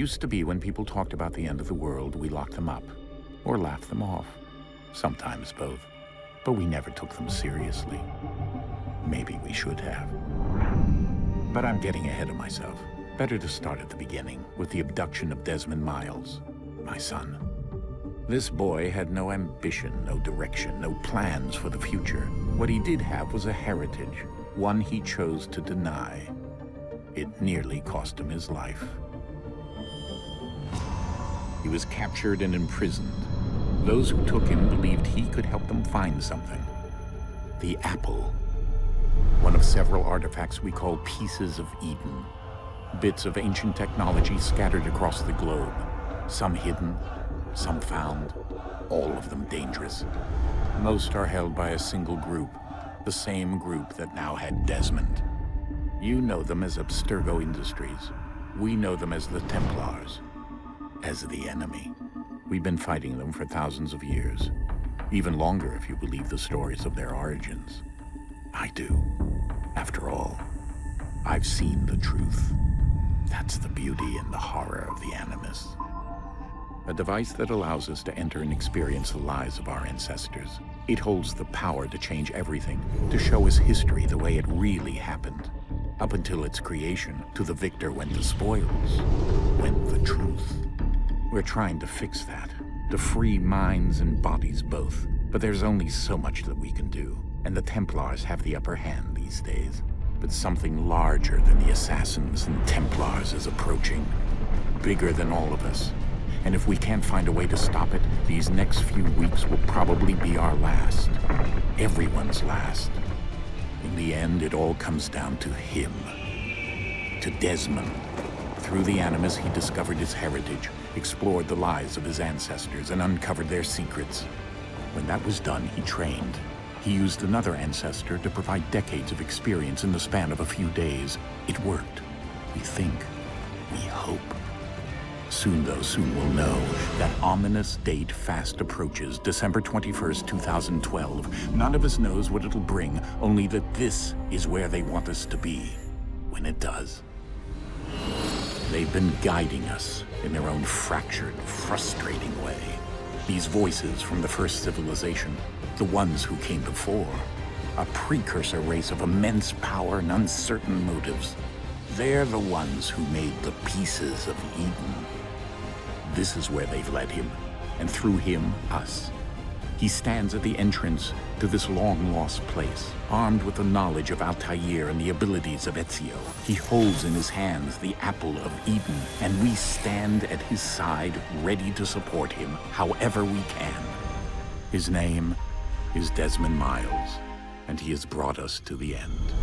Used to be when people talked about the end of the world, we locked them up, or laughed them off. Sometimes both. But we never took them seriously. Maybe we should have. But I'm getting ahead of myself. Better to start at the beginning, with the abduction of Desmond Miles, my son. This boy had no ambition, no direction, no plans for the future. What he did have was a heritage, one he chose to deny. It nearly cost him his life. He was captured and imprisoned. Those who took him believed he could help them find something. The apple. One of several artifacts we call pieces of Eden. Bits of ancient technology scattered across the globe. Some hidden, some found, all of them dangerous. Most are held by a single group, the same group that now had Desmond. You know them as Abstergo Industries. We know them as the Templars, as the enemy. We've been fighting them for thousands of years, even longer if you believe the stories of their origins. I do. After all, I've seen the truth. That's the beauty and the horror of the Animus. A device that allows us to enter and experience the lives of our ancestors. It holds the power to change everything, to show us history the way it really happened. Up until its creation, to the victor went the spoils, went the truth. We're trying to fix that, to free minds and bodies both. But there's only so much that we can do, and the Templars have the upper hand these days. But something larger than the Assassins and Templars is approaching, bigger than all of us. And if we can't find a way to stop it, these next few weeks will probably be our last. Everyone's last. In the end, it all comes down to him. To Desmond. Through the Animus, he discovered his heritage, explored the lives of his ancestors, and uncovered their secrets. When that was done, he trained. He used another ancestor to provide decades of experience in the span of a few days. It worked. We think. We hope. Soon, though, soon we'll know. That ominous date fast approaches, December 21st, 2012. None of us knows what it'll bring, only that this is where they want us to be, when it does. They've been guiding us in their own fractured, frustrating way. These voices from the first civilization, the ones who came before, a precursor race of immense power and uncertain motives. They're the ones who made the pieces of Eden. This is where they've led him, and through him, us. He stands at the entrance to this long-lost place, armed with the knowledge of Altair and the abilities of Ezio. He holds in his hands the apple of Eden, and we stand at his side, ready to support him however we can. His name is Desmond Miles, and he has brought us to the end.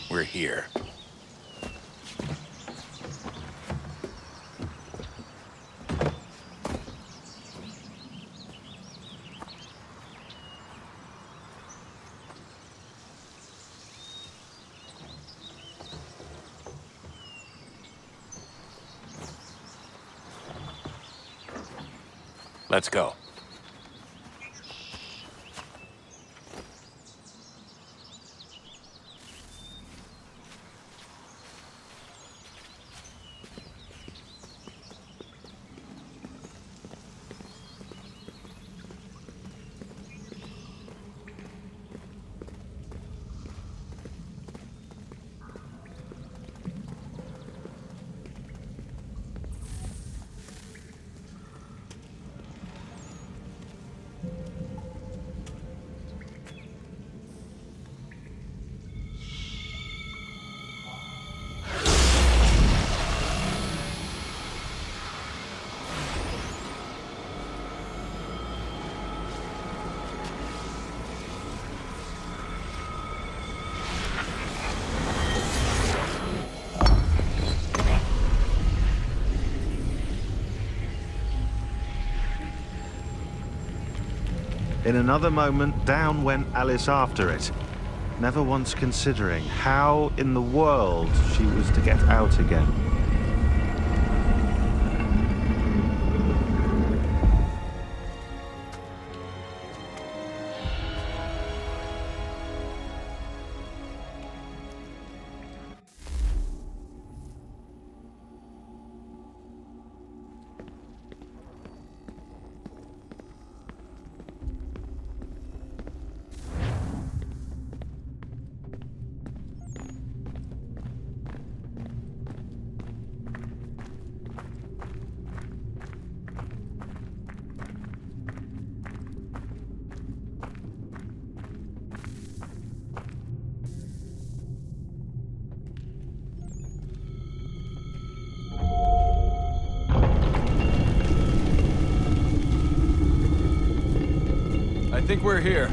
We're here. Let's go. In another moment, down went Alice after it, never once considering how in the world she was to get out again. I think we're here.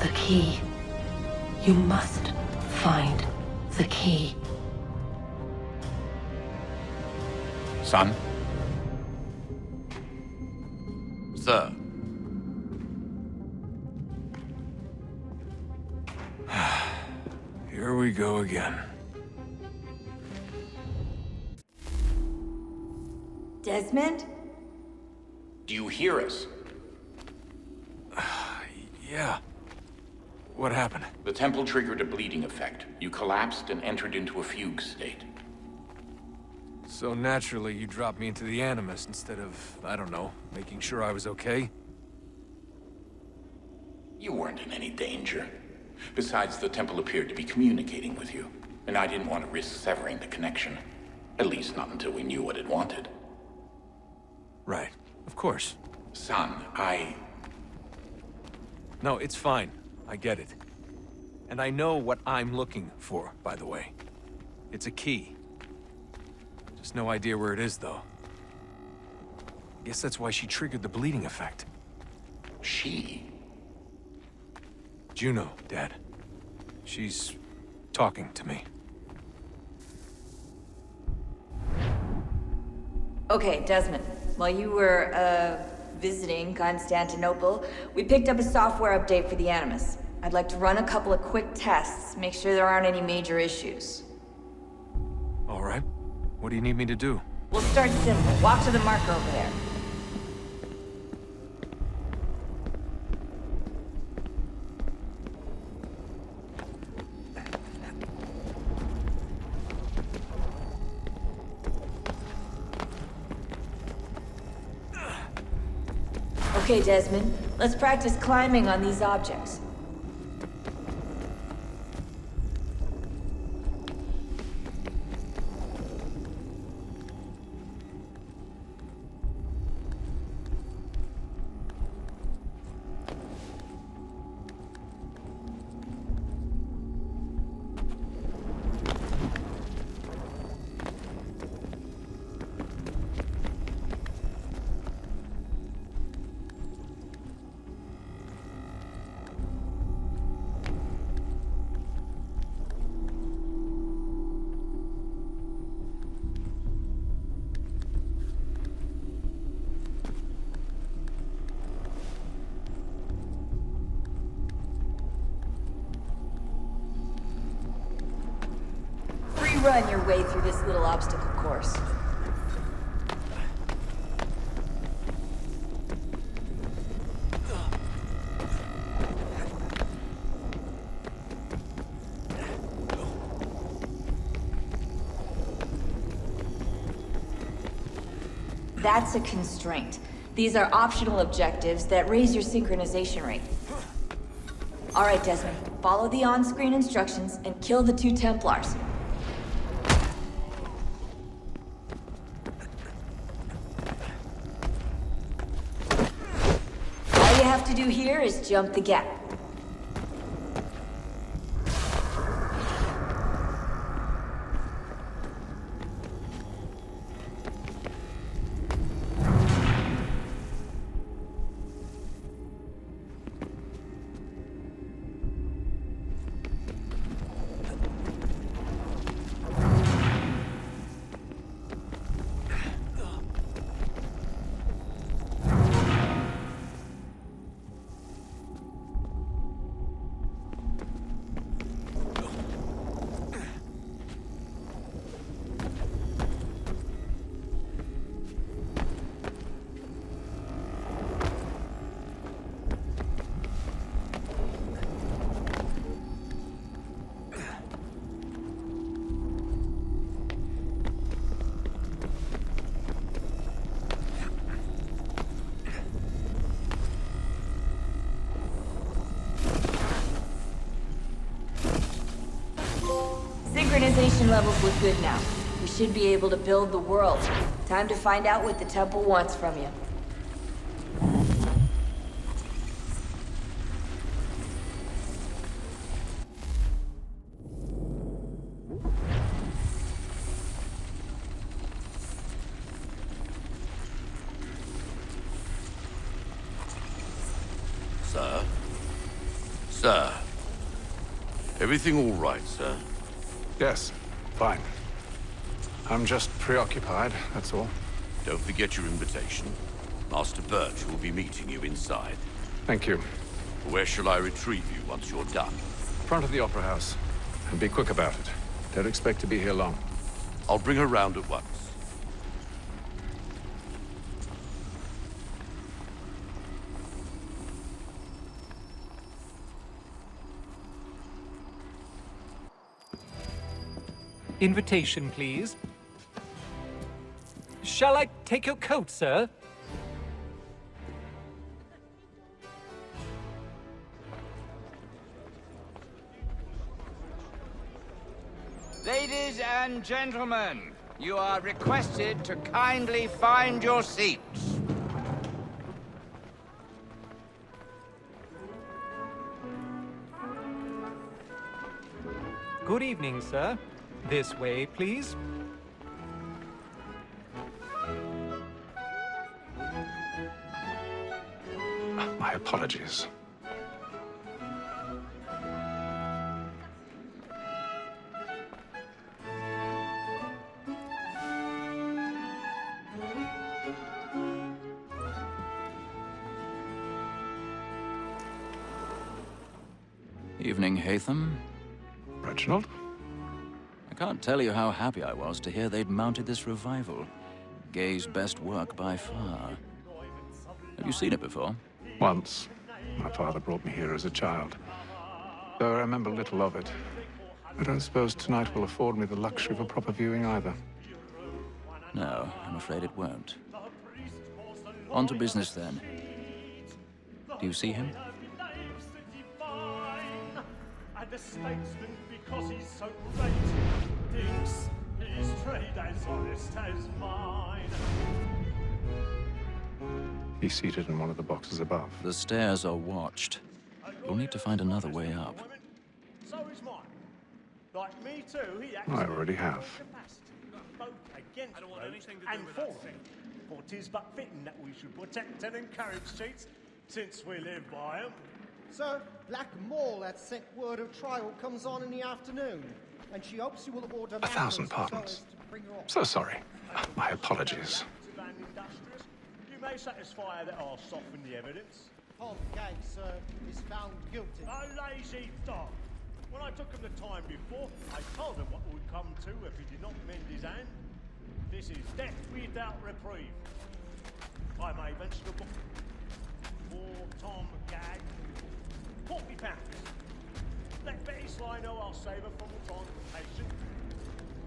The key. You must find the key. Son? Sir. Here we go again. Desmond? Do you hear us? Yeah. What happened? The temple triggered a bleeding effect. You collapsed and entered into a fugue state. So naturally, you dropped me into the Animus instead of, I don't know, making sure I was okay? You weren't in any danger. Besides, the temple appeared to be communicating with you, and I didn't want to risk severing the connection. At least not until we knew what it wanted. Right. Of course. Son, No, it's fine. I get it. And I know what I'm looking for, by the way. It's a key. Just no idea where it is, though. Guess that's why she triggered the bleeding effect. She? Juno, Dad. She's talking to me. Okay, Desmond. While you were, visiting Constantinople, we picked up a software update for the Animus. I'd like to run a couple of quick tests, make sure there aren't any major issues. All right. What do you need me to do? We'll start simple. Walk to the marker over there. Okay, Desmond. Let's practice climbing on these objects. run your way through this little obstacle course. That's a constraint. These are optional objectives that raise your synchronization rate. All right, Desmond. Follow the on-screen instructions and kill the 2 Templars. All you have to do here is jump the gap. Synchronization levels look good now. We should be able to build the world. Time to find out what the temple wants from you. Sir? Sir? Everything all right, sir? Yes, fine. I'm just preoccupied, that's all. Don't forget your invitation. Master Birch will be meeting you inside. Thank you. Where shall I retrieve you once you're done? Front of the Opera House. And be quick about it. Don't expect to be here long. I'll bring her round at once. Invitation, please. Shall I take your coat, sir? Ladies and gentlemen, you are requested to kindly find your seats. Good evening, sir. This way, please. My apologies. Evening, Hatham. Reginald? I can't tell you how happy I was to hear they'd mounted this revival. Gay's best work by far. Have you seen it before? Once. My father brought me here as a child. Though I remember little of it. I don't suppose tonight will afford me the luxury of a proper viewing either. No, I'm afraid it won't. On to business then. Do you see him? And a statesman because he's so great. Thinks his trade as honest as mine. He's seated in one of the boxes above. The stairs are watched. You'll need to find another way up. So is mine. Like me too, he acts I already have. both against and for them. For 'tis but fitting that we should protect and encourage cheats, since we live by 'em. Sir, Black Mall had sent word of trial comes on in the afternoon, and she hopes you will order 1,000 pardons. So sorry. My apologies. You may satisfy that I'll soften the evidence. Tom Gay, sir, is found guilty. A lazy dog. When I took him the time before, I told him what would come to if he did not mend his hand. This is death without reprieve. I may venture to book for Tom Gag. £40. Let Betty Sly know I'll save her from the transportation.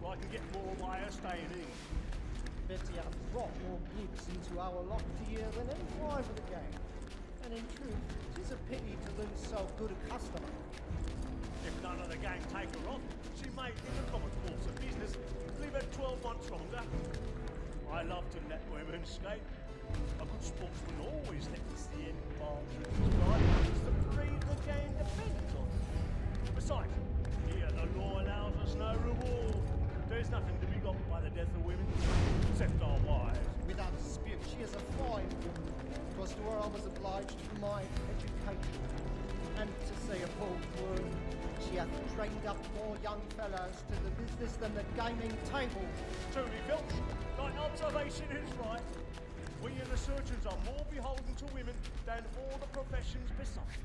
So I can get more by her staying in. Betty hath brought more blips into our lofty year than any five of the gang. And in truth, 'tis a pity to lose so good a customer. If none of the gang take her on, she may, in the common course of business, leave her 12 months longer. I love to let women skate. A good sportsman always lets the end barge in his ride. It's the breed the game depends on. Besides, here the law allows us no reward. There's nothing to be got by the death of women, except our wives. Without dispute, she is a fine woman. 'Twas to her I was obliged for my education. And to say a bold word, she hath trained up more young fellows to the business than the gaming table. Truly, Filch, thy observation is right. We and the surgeons are more beholden to women than all the professions beside.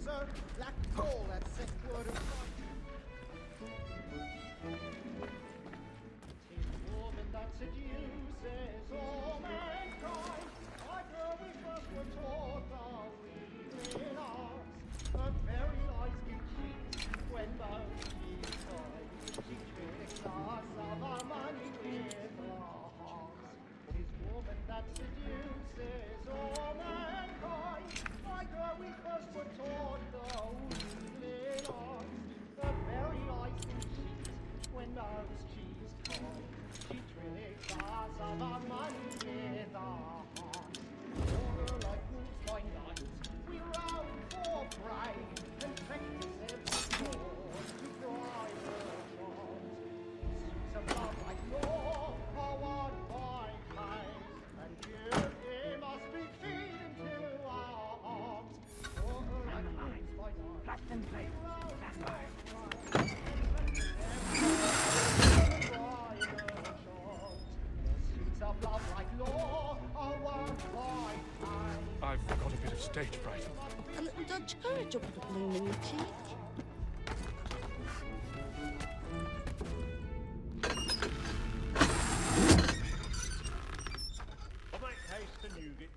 Sir, Black Paul hath sent word of fight. 'Tis woman that seduces all mankind. I girl we first were taught our in ours. Her very eyes can cheat when both she tries. She tricks us of our money with her hearts. 'Tis woman that seduces all mankind. My girl, we first were taught the in ours. Her very eyes can cheat when both she's tied. She tricks us of our money with her hearts. For like wolves by night, we roam for prey and practice every sword to drive her charms. Suits of love like law are won by pains, and duty must be feed into our arms. For like wolves by night, we roam for prey and practice every sword to drive her charms. Suits of love like law are won by pains. I've got a bit of stage fright. A little Dutch courage will put a bloom in your cheek.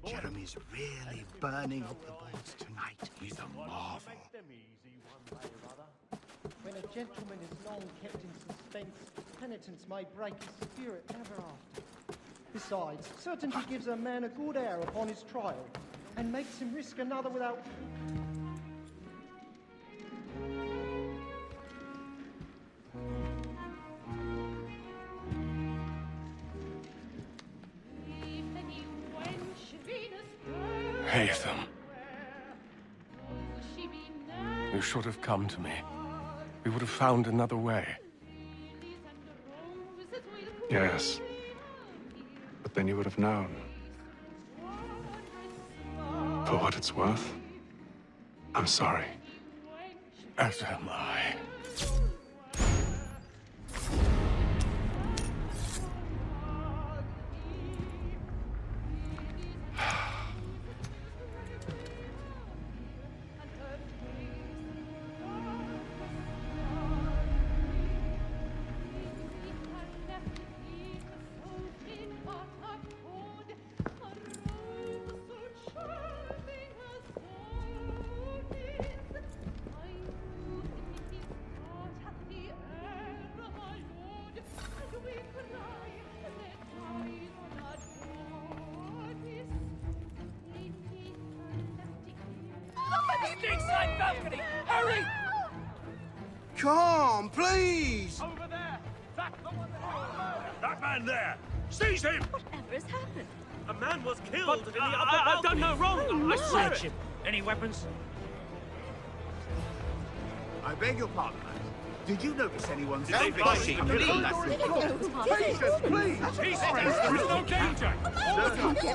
Jeremy's really burning up the boards tonight. He's a marvel. When a gentleman is long kept in suspense, penitence may break his spirit ever after. Besides, certainty gives a man a good air upon his trial, and makes him risk another without... Haytham. You should have come to me. We would have found another way. Yes. But then you would have known. For what it's worth, I'm sorry. As am I. Hurry! Come, please! Over there! That man there! Seize him! Whatever has happened? A man was killed in the upper I've done no wrong! I swear it! Any weapons? I beg your pardon, man. Did you notice anyone's... Did they fight you? Patience, please! Peace, friends! There is no danger!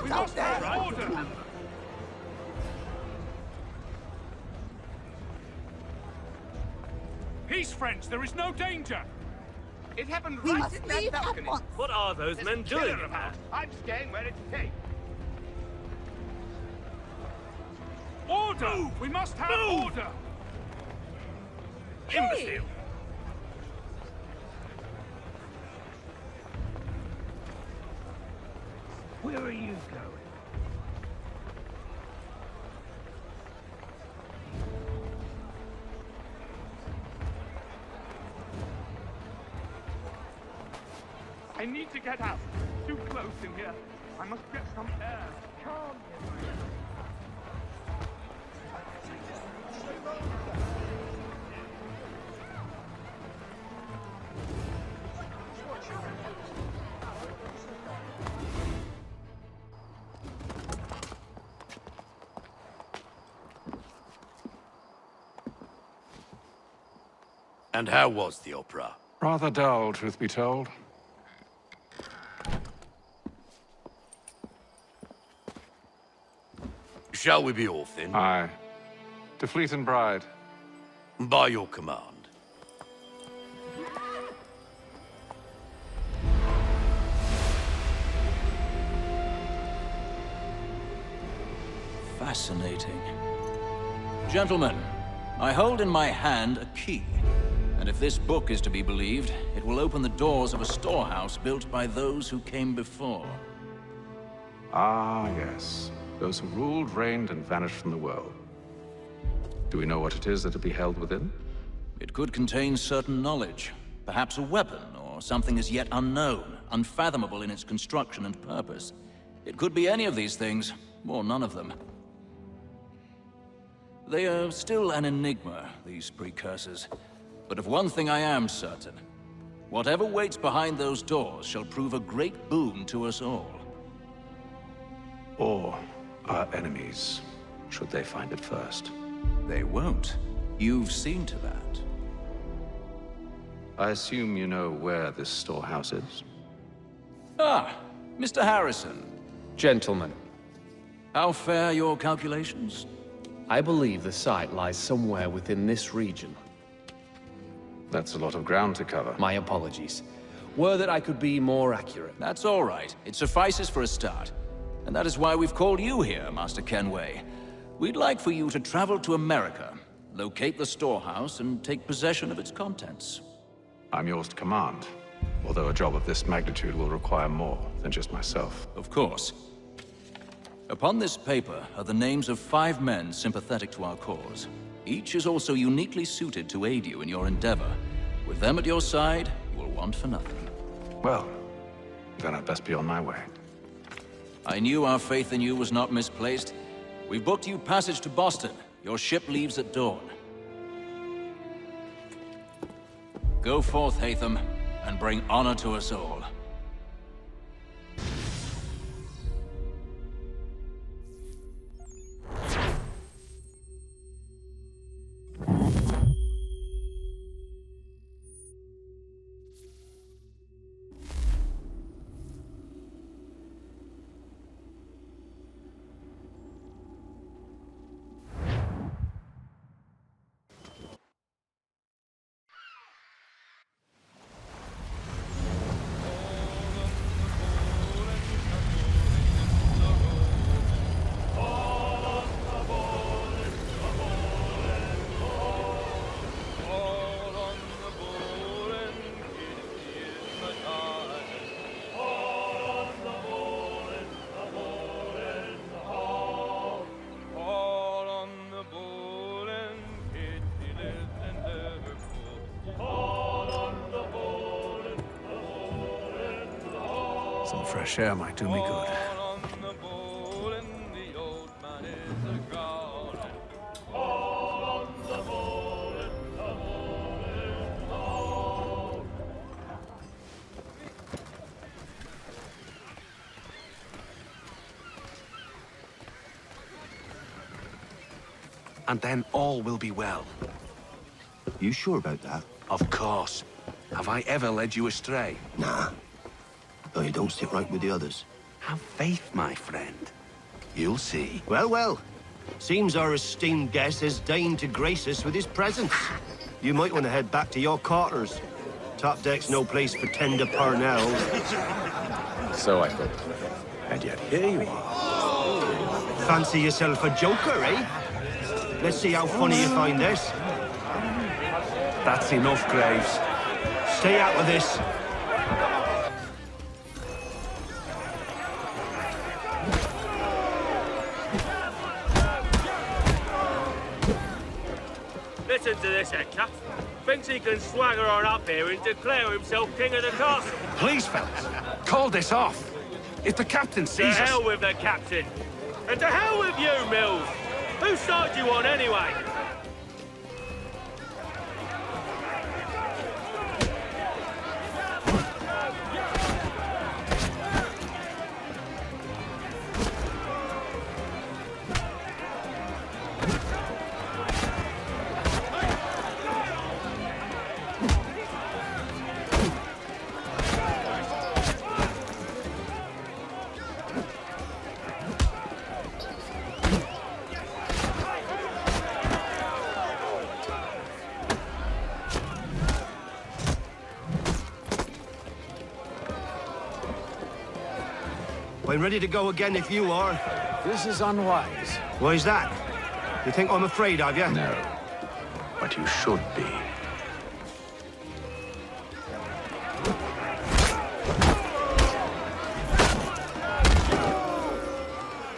We must have order! Peace, friends! There is no danger! It happened We right must in that leave at balcony. once. What are those men doing in there? I'm staying where it's safe. Order! We must have order! Imbecile! Where are you going? I need to get out. Too close in here. I must get some air. Calm. And how was the opera? Rather dull, truth be told. Shall we be off then? Aye. To Fleet and Bride. By your command. Fascinating. Gentlemen, I hold in my hand a key. And if this book is to be believed, it will open the doors of a storehouse built by those who came before. Ah, yes. Those who ruled, reigned, and vanished from the world. Do we know what it is that will be held within? It could contain certain knowledge. Perhaps a weapon, or something as yet unknown, unfathomable in its construction and purpose. It could be any of these things, or none of them. They are still an enigma, these precursors. But of one thing I am certain. Whatever waits behind those doors shall prove a great boon to us all. Or our enemies, should they find it first. They won't. You've seen to that. I assume you know where this storehouse is? Ah, Mr. Harrison. Gentlemen, How fare your calculations? I believe the site lies somewhere within this region. That's a lot of ground to cover. My apologies. Were that I could be more accurate. That's all right. It suffices for a start. And that is why we've called you here, Master Kenway. We'd like for you to travel to America, locate the storehouse, and take possession of its contents. I'm yours to command, although a job of this magnitude will require more than just myself. Of course. Upon this paper are the names of 5 men sympathetic to our cause. Each is also uniquely suited to aid you in your endeavor. With them at your side, you will want for nothing. Well, then I'd best be on my way. I knew our faith in you was not misplaced. We've booked you passage to Boston. Your ship leaves at dawn. Go forth, Hatham, and bring honor to us all. Some fresh air might do me good. And then all will be well. You sure about that? Of course. Have I ever led you astray? Nah. Though you don't sit right with the others. Have faith, my friend. You'll see. Well, well. Seems our esteemed guest has deigned to grace us with his presence. You might want to head back to your quarters. Top deck's no place for tender parnells. So I thought. And yet here you are. Fancy yourself a joker, eh? Let's see how funny you find this. That's enough, Graves. Stay out of this. Listen to this, Hector. Thinks he can swagger on up here and declare himself king of the castle. Please, fellas, call this off. If the captain To sees us... hell with the captain. And to hell with you, Mills. Whose side do you on anyway? I'm ready to go again if you are. This is unwise. Why's that? You think I'm afraid of you? No, but you should be.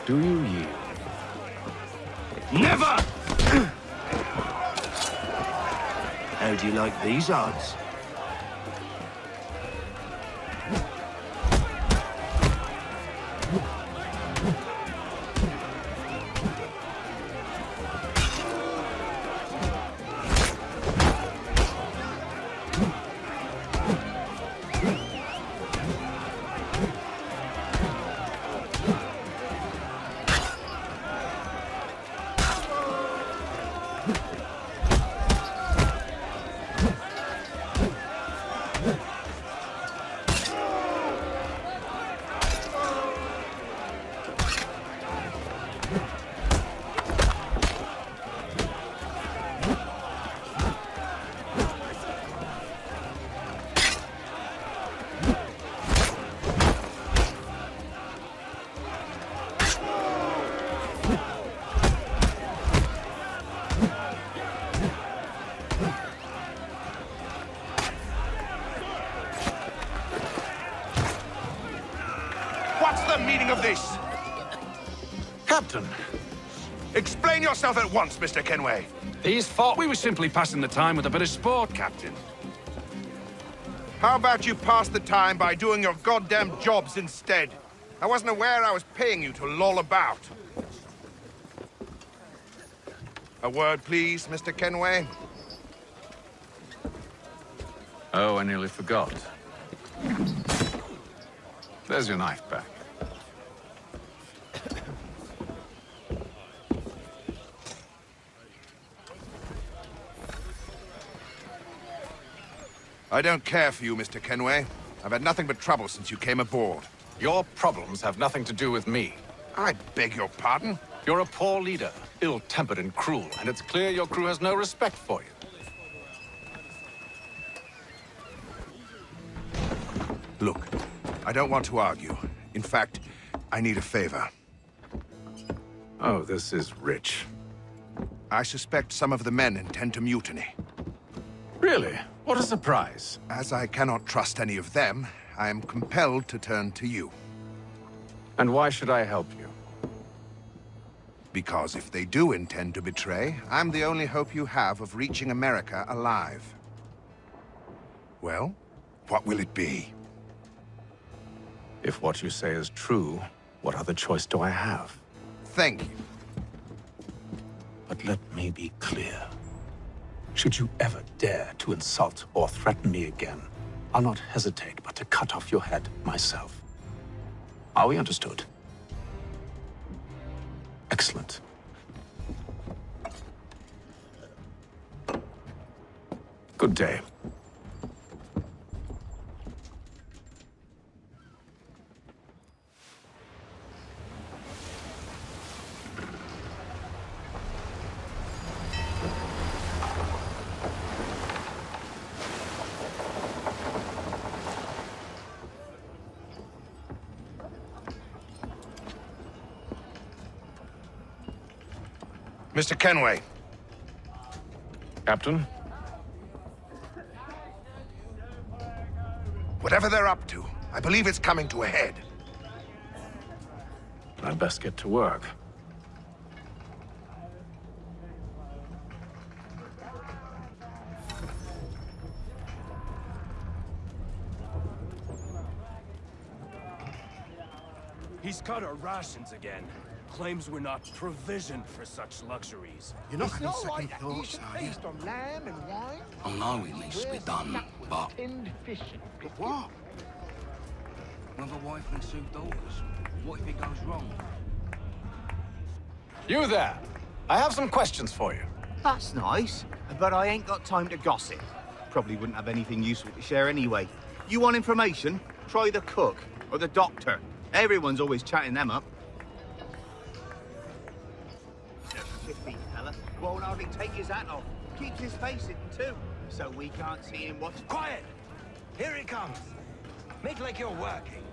Do you yield? Never! How do you like these odds? What's the meaning of this? Captain, Explain yourself at once, Mr. Kenway. these fought. We were simply passing the time with a bit of sport, Captain. How about you pass the time by doing your goddamn jobs instead? I wasn't aware I was paying you to loll about. A word, please, Mr. Kenway. Oh, I nearly forgot. There's your knife back. I don't care for you, Mr. Kenway. I've had nothing but trouble since you came aboard. Your problems have nothing to do with me. I beg your pardon? You're a poor leader, ill-tempered and cruel, and it's clear your crew has no respect for you. Look, I don't want to argue. In fact, I need a favor. Oh, this is rich. I suspect some of the men intend to mutiny. Really? What a surprise. As I cannot trust any of them, I am compelled to turn to you. And why should I help you? Because if they do intend to betray, I'm the only hope you have of reaching America alive. Well, what will it be? If what you say is true, what other choice do I have? Thank you. But let me be clear. Should you ever dare to insult or threaten me again, I'll not hesitate but to cut off your head myself. Are we understood? Excellent. Good day. Mr. Kenway. Captain? Whatever they're up to, I believe it's coming to a head. I'd best get to work. He's cut our rations again. Claims we're not provisioned for such luxuries. You're not It's having not second right that you thoughts, should are you? feast on lamb and wine. I know it needs to be We're done, stuck with but... tinned fish and biscuits. What? One of a wife and 2 daughters. What if it goes wrong? You there! I have some questions for you. That's nice, but I ain't got time to gossip. Probably wouldn't have anything useful to share anyway. You want information? Try the cook or the doctor. Everyone's always chatting them up. Shifty fella won't hardly take his hat off. Keeps his face hidden too, so we can't see him watch. Quiet! Here he comes. Make like you're working.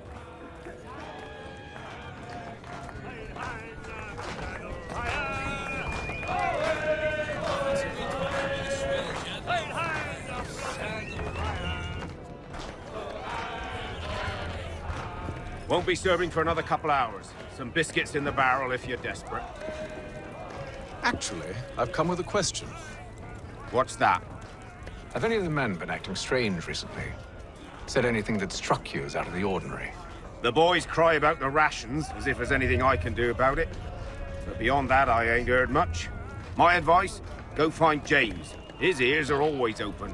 Won't be serving for another couple hours. Some biscuits in the barrel if you're desperate. Actually, I've come with a question. What's that? Have any of the men been acting strange recently? Said anything that struck you as out of the ordinary? The boys cry about the rations, as if there's anything I can do about it. But beyond that, I ain't heard much. My advice, go find James. His ears are always open.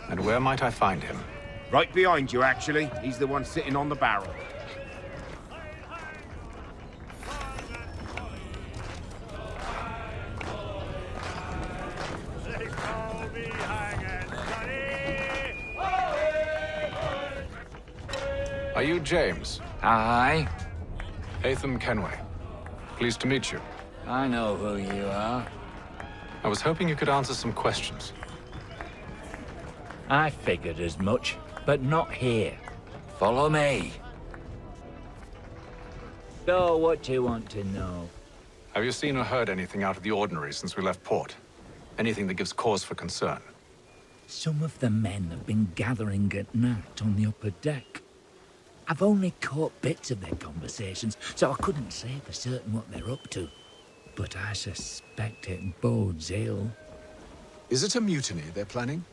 And where might I find him? Right behind you, actually. He's the one sitting on the barrel. Are you James? Aye. Hatham Kenway. Pleased to meet you. I know who you are. I was hoping you could answer some questions. I figured as much, but not here. Follow me. So, what do you want to know? Have you seen or heard anything out of the ordinary since we left port? Anything that gives cause for concern? Some of the men have been gathering at night on the upper deck. I've only caught bits of their conversations, so I couldn't say for certain what they're up to. But I suspect it bodes ill. Is it a mutiny they're planning?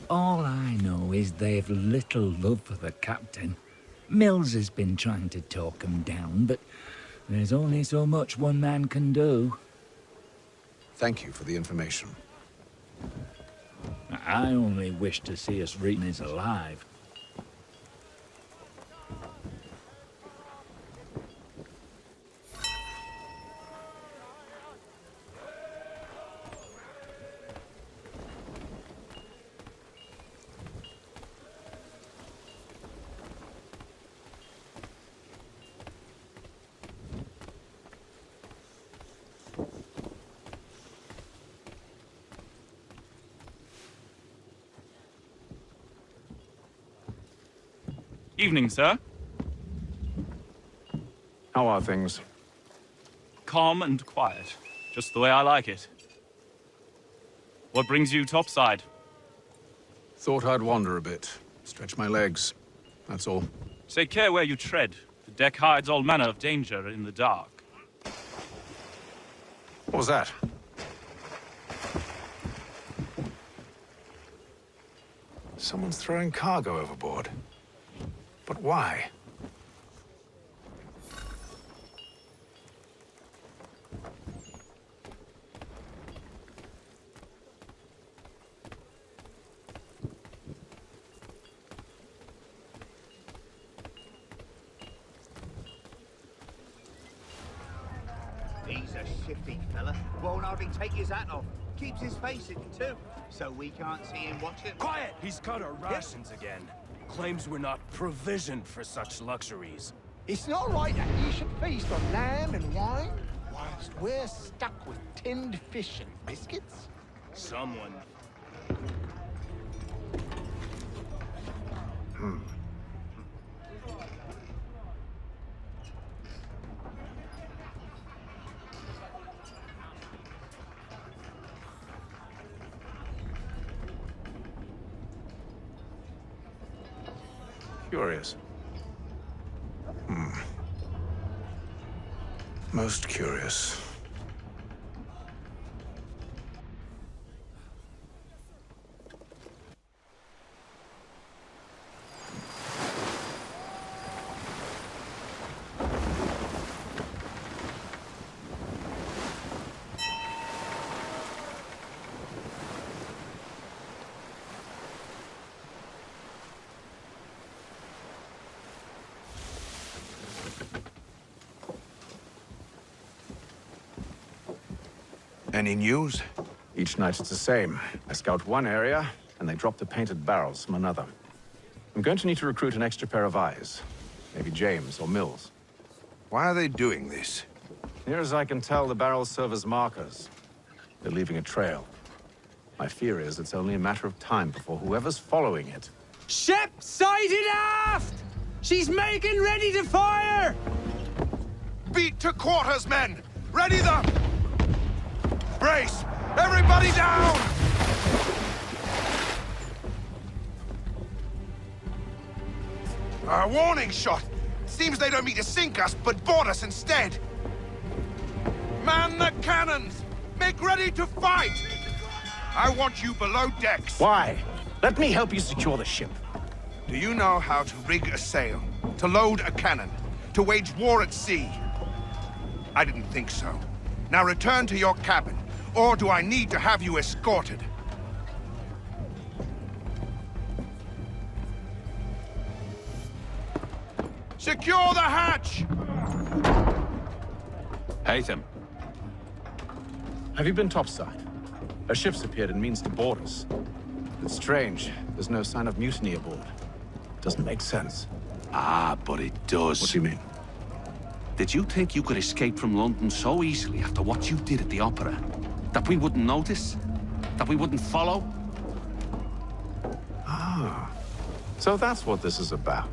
All I know is they've little love for the captain. Mills has been trying to talk him down, but there's only so much one man can do. Thank you for the information. I only wish to see us reach alive. Evening, sir. How are things? Calm and quiet. Just the way I like it. What brings you topside? Thought I'd wander a bit. Stretch my legs. That's all. Take care where you tread. The deck hides all manner of danger in the dark. What was that? Someone's throwing cargo overboard. But why? He's a shifty fella. Won't hardly take his hat off. Keeps his face hidden too, so we can't see him watching. Quiet! He's cut our rations again. Claims we're not provisioned for such luxuries. It's not right that you should feast on lamb and wine, whilst we're stuck with tinned fish and biscuits. Someone... Curious. Most curious. Any news? Each night it's the same. I scout one area, and they drop the painted barrels from another. I'm going to need to recruit an extra pair of eyes. Maybe James or Mills. Why are they doing this? Near as I can tell, the barrels serve as markers. They're leaving a trail. My fear is it's only a matter of time before whoever's following it... Ship sighted aft! She's making ready to fire! Beat to quarters, men! Ready the... Brace! Everybody down! A warning shot! Seems they don't mean to sink us, but board us instead! Man the cannons! Make ready to fight! I want you below decks. Why? Let me help you secure the ship. Do you know how to rig a sail? To load a cannon? To wage war at sea? I didn't think so. Now return to your cabin. Or do I need to have you escorted? Secure the hatch! Haytham. Have you been topside? A ship's appeared and means to board us. It's strange. There's no sign of mutiny aboard. Doesn't make sense. Ah, but it does. What do you mean? Did you think you could escape from London so easily after what you did at the opera? That we wouldn't notice? That we wouldn't follow? Ah. So that's what this is about.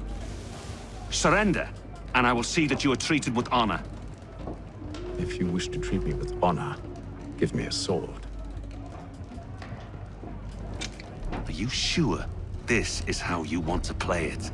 Surrender, and I will see that you are treated with honor. If you wish to treat me with honor, give me a sword. Are you sure this is how you want to play it?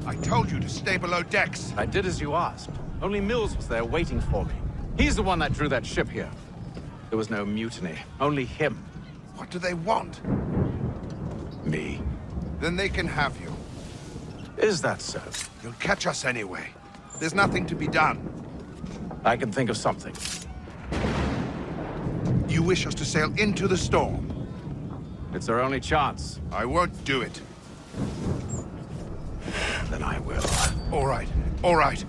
I told you to stay below decks. I did as you asked. Only Mills was there waiting for me. He's the one that drew that ship here. There was no mutiny, only him. What do they want? Me. Then they can have you. Is that so? You'll catch us anyway. There's nothing to be done. I can think of something. You wish us to sail into the storm? It's our only chance. I won't do it. Then I will. All right, all right.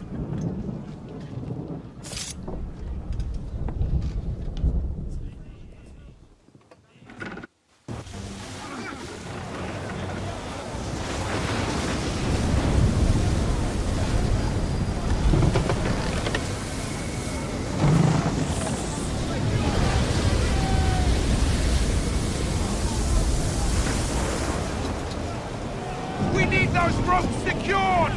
We need those ropes secured!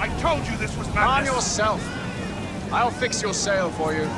I told you this was madness. Arm yourself. I'll fix your sail for you.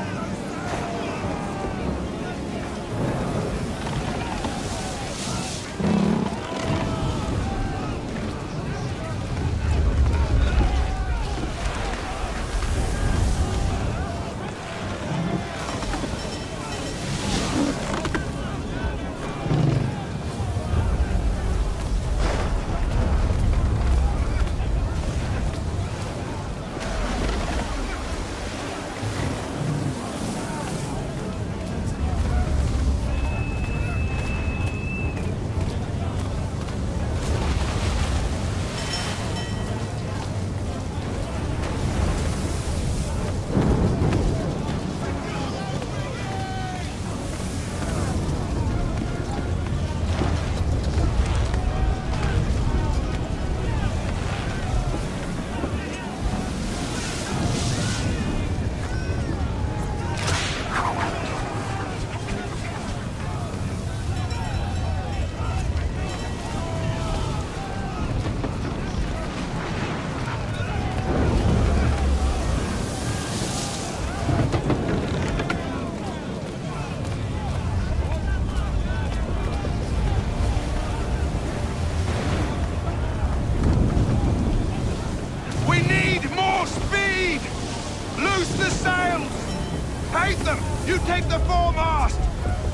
take the foremast!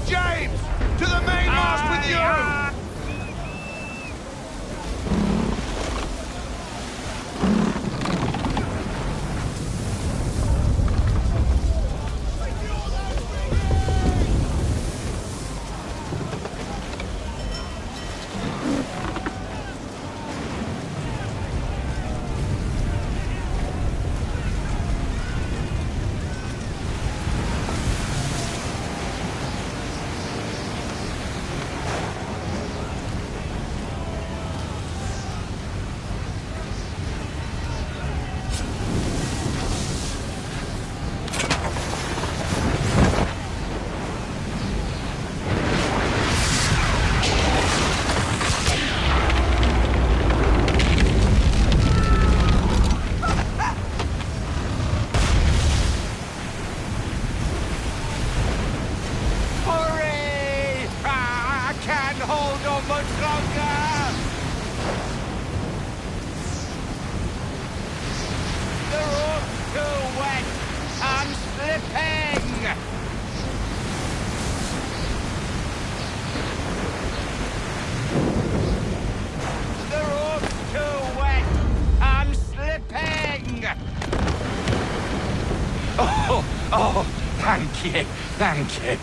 James, to the mainmast with you! Oh, thank you, thank you.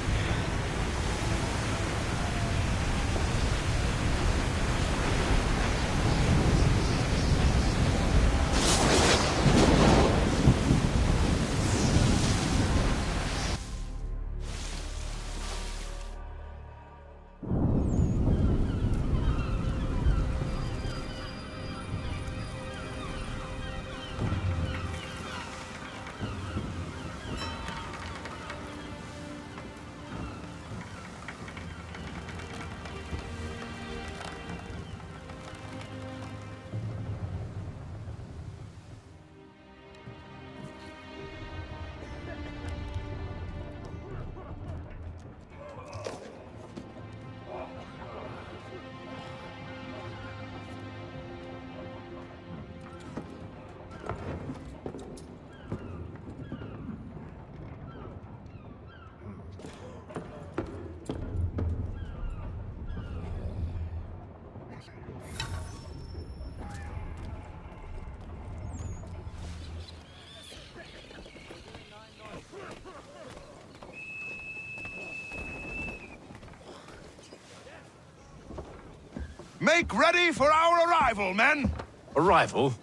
Make ready for our arrival, men! Arrival?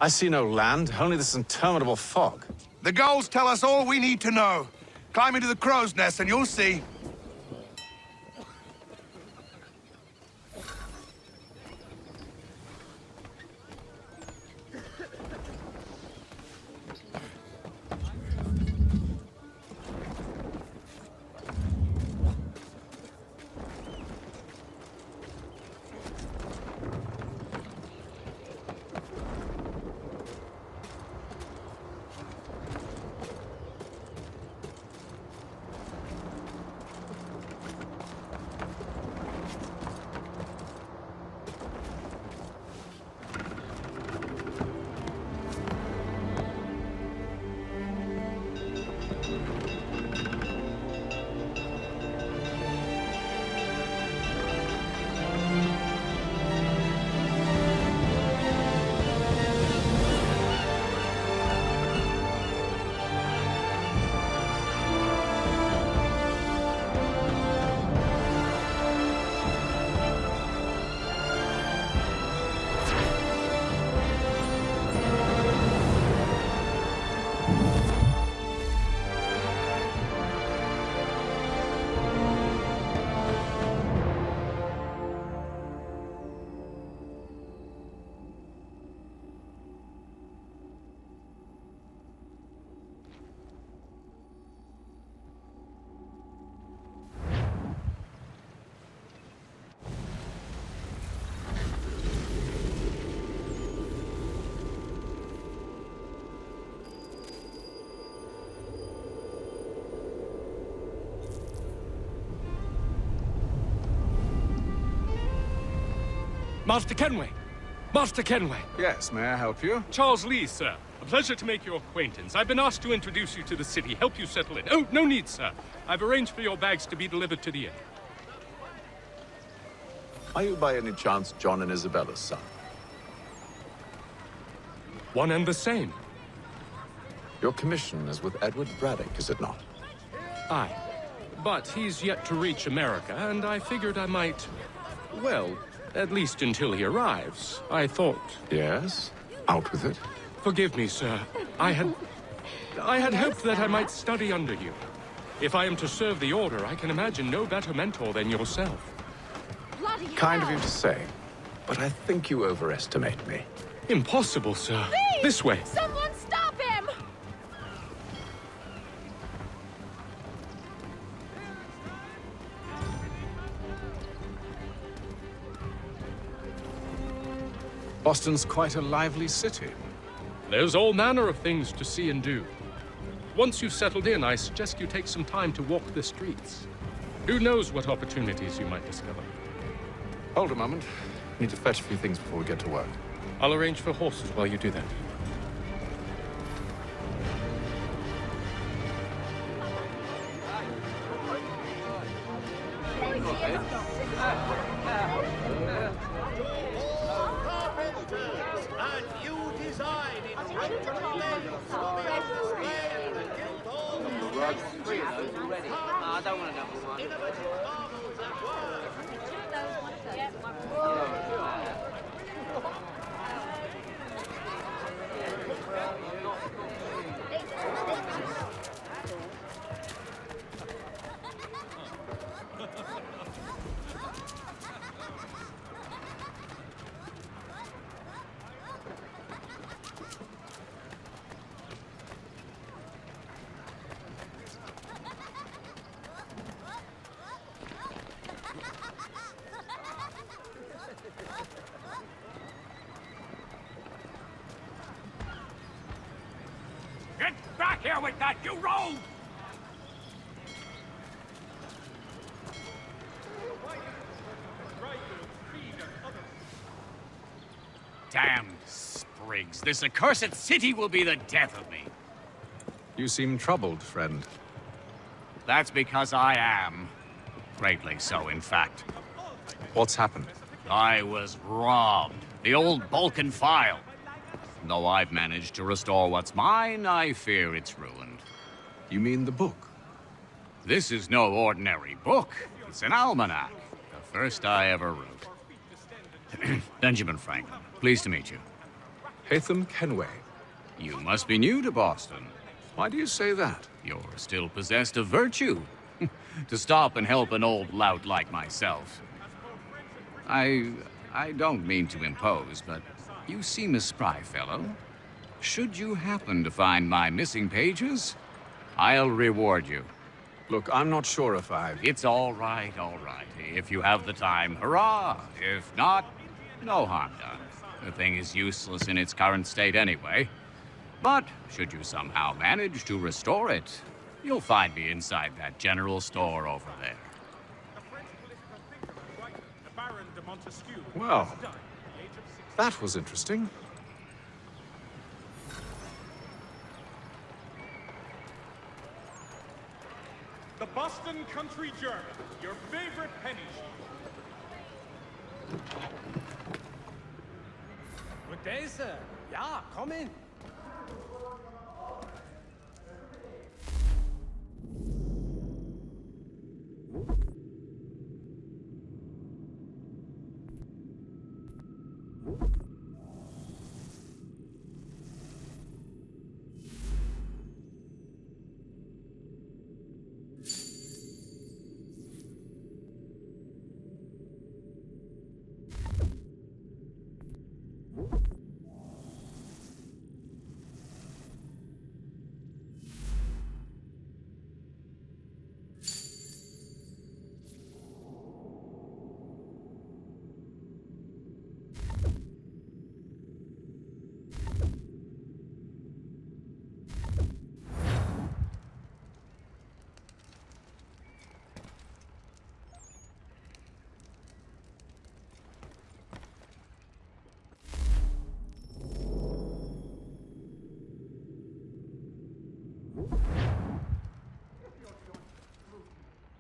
I see no land, only this interminable fog. The gulls tell us all we need to know. Climb into the crow's nest and you'll see. Master Kenway! Master Kenway! Yes, may I help you? Charles Lee, sir. A pleasure to make your acquaintance. I've been asked to introduce you to the city, help you settle in. Oh, no need, sir. I've arranged for your bags to be delivered to the inn. Are you by any chance John and Isabella's son? One and the same. Your commission is with Edward Braddock, is it not? Aye. But he's yet to reach America, and I figured I might... Well, at least until he arrives, I thought... Yes? Out with it. Forgive me, sir. I had hoped that I might study under you. If I am to serve the Order, I can imagine no better mentor than yourself. Bloody Kind of hell. you to say, but I think you overestimate me. Impossible, sir. Thief! This way. Someone stop him! Boston's quite a lively city. There's all manner of things to see and do. Once you've settled in, I suggest you take some time to walk the streets. Who knows what opportunities you might discover. Hold a moment. Need to fetch a few things before we get to work. I'll arrange for horses while you do that. And new design in rectangular lanes will be on display at the Guildhall. I don't want to go. Innovative marvels at work. Get back here with that, you rogue! Damned sprigs. This accursed city will be the death of me. You seem troubled, friend. That's because I am. Greatly so, in fact. What's happened? I was robbed. The old Balkan file. Though I've managed to restore what's mine, I fear it's ruined. You mean the book? This is no ordinary book. It's an almanac. The first I ever wrote. Benjamin Franklin, pleased to meet you. Hatham Kenway. You must be new to Boston. Why do you say that? You're still possessed of virtue. To stop and help an old lout like myself. I don't mean to impose, but you seem a spry fellow. Should you happen to find my missing pages, I'll reward you. Look, I'm not sure if I've... It's all right, all right. If you have the time, hurrah! If not, no harm done. The thing is useless in its current state anyway. But should you somehow manage to restore it, you'll find me inside that general store over there. Well, that was interesting. The Boston Country Journal, your favorite penny sheet. Good day, sir. Ja, komm in.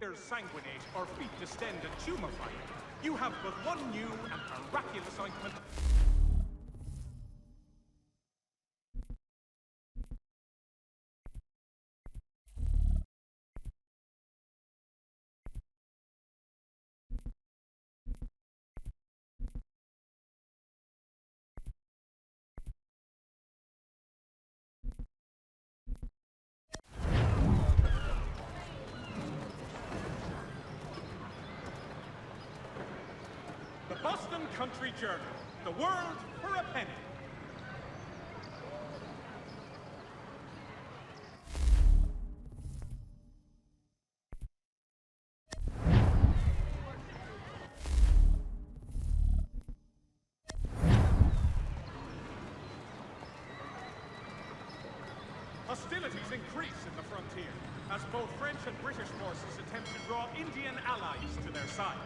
fingers sanguinate or feet distend and tumefy, you have but one new and miraculous ointment. Boston Country Journal. The world for a penny. Hostilities increase in the frontier, as both French and British forces attempt to draw Indian allies to their side.